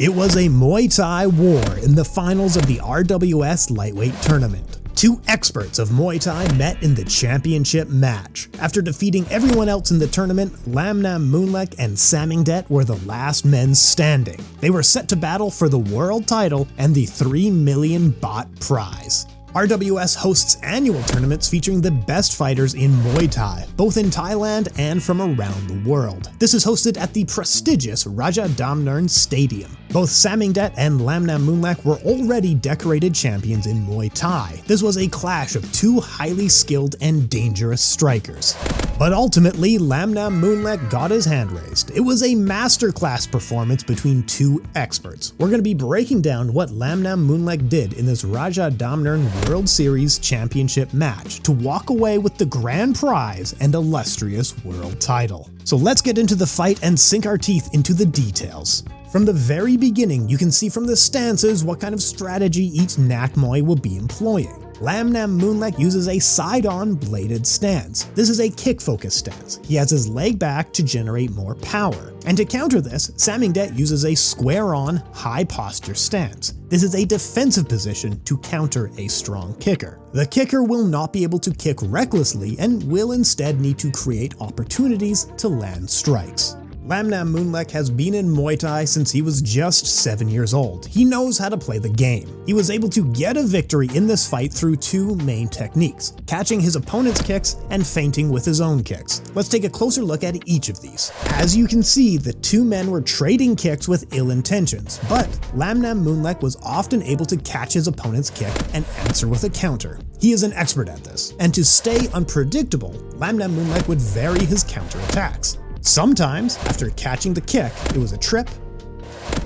It was a Muay Thai war in the finals of the RWS lightweight tournament. Two experts of Muay Thai met in the championship match. After defeating everyone else in the tournament, Lamnammoonlek and Samingdet were the last men standing. They were set to battle for the world title and the 3 million baht prize. RWS hosts annual tournaments featuring the best fighters in Muay Thai, both in Thailand and from around the world. This is hosted at the prestigious Rajadamnern Stadium. Both Samingdet and Lamnammoonlek were already decorated champions in Muay Thai. This was a clash of two highly skilled and dangerous strikers. But ultimately, Lamnammoonlek got his hand raised. It was a masterclass performance between two experts. We're going to be breaking down what Lamnammoonlek did in this Rajadamnern World Series championship match to walk away with the grand prize and illustrious world title. So let's get into the fight and sink our teeth into the details. From the very beginning, you can see from the stances what kind of strategy each Nak Muay will be employing. Lamnammoonlek uses a side-on bladed stance. This is a kick-focused stance. He has his leg back to generate more power. And to counter this, Samingdet uses a square-on, high-posture stance. This is a defensive position to counter a strong kicker. The kicker will not be able to kick recklessly and will instead need to create opportunities to land strikes. Lamnammoonlek has been in Muay Thai since he was just 7 years old. He knows how to play the game. He was able to get a victory in this fight through two main techniques, catching his opponent's kicks and feinting with his own kicks. Let's take a closer look at each of these. As you can see, the two men were trading kicks with ill intentions, but Lamnammoonlek was often able to catch his opponent's kick and answer with a counter. He is an expert at this, and to stay unpredictable, Lamnammoonlek would vary his counterattacks. Sometimes, after catching the kick, it was a trip,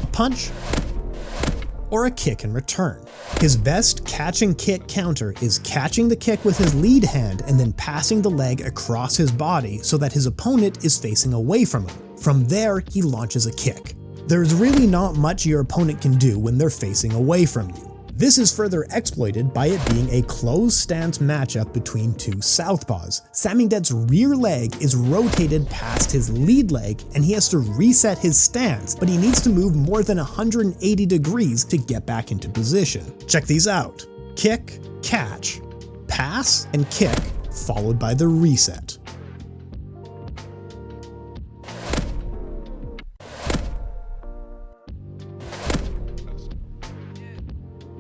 a punch, or a kick in return. His best catch and kick counter is catching the kick with his lead hand and then passing the leg across his body so that his opponent is facing away from him. From there, he launches a kick. There's really not much your opponent can do when they're facing away from you. This is further exploited by it being a closed stance matchup between two southpaws. Samingdet's rear leg is rotated past his lead leg and he has to reset his stance, but he needs to move more than 180 degrees to get back into position. Check these out. Kick, catch, pass, and kick, followed by the reset.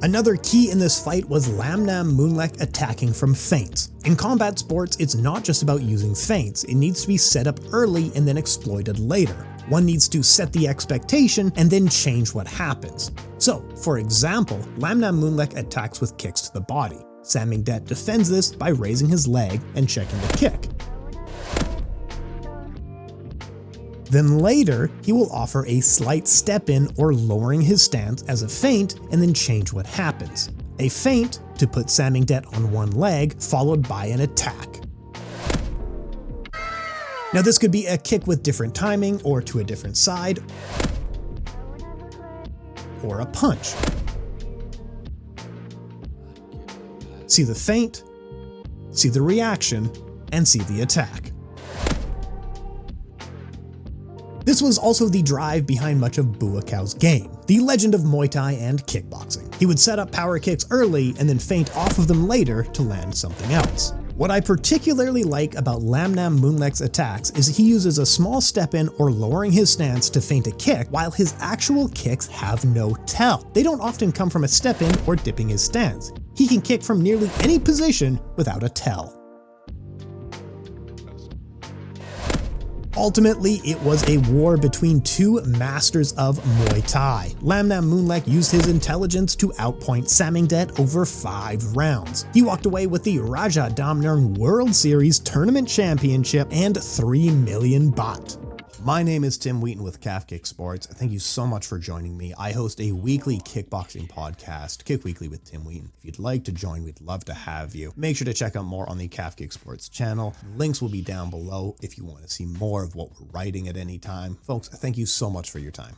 Another key in this fight was Lamnammoonlek attacking from feints. In combat sports, it's not just about using feints, it needs to be set up early and then exploited later. One needs to set the expectation and then change what happens. So, for example, Lamnammoonlek attacks with kicks to the body. Samingdet defends this by raising his leg and checking the kick. Then later, he will offer a slight step in or lowering his stance as a feint and then change what happens. A feint to put Samingdet on one leg followed by an attack. Now this could be a kick with different timing or to a different side, or a punch. See the feint, see the reaction, and see the attack. This was also the drive behind much of Buakaw's game, the legend of Muay Thai and kickboxing. He would set up power kicks early and then feint off of them later to land something else. What I particularly like about Lamnammoonlek's attacks is he uses a small step in or lowering his stance to feint a kick, while his actual kicks have no tell. They don't often come from a step in or dipping his stance. He can kick from nearly any position without a tell. Ultimately, it was a war between two masters of Muay Thai. Lamnammoonlek used his intelligence to outpoint Samingdet over 5 rounds. He walked away with the Rajadamnern World Series Tournament Championship and 3 million baht. My name is Tim Wheaton with Calf Kick Sports. Thank you so much for joining me. I host a weekly kickboxing podcast, Kick Weekly with Tim Wheaton. If you'd like to join, we'd love to have you. Make sure to check out more on the Calf Kick Sports channel. Links will be down below if you want to see more of what we're writing at any time. Folks, thank you so much for your time.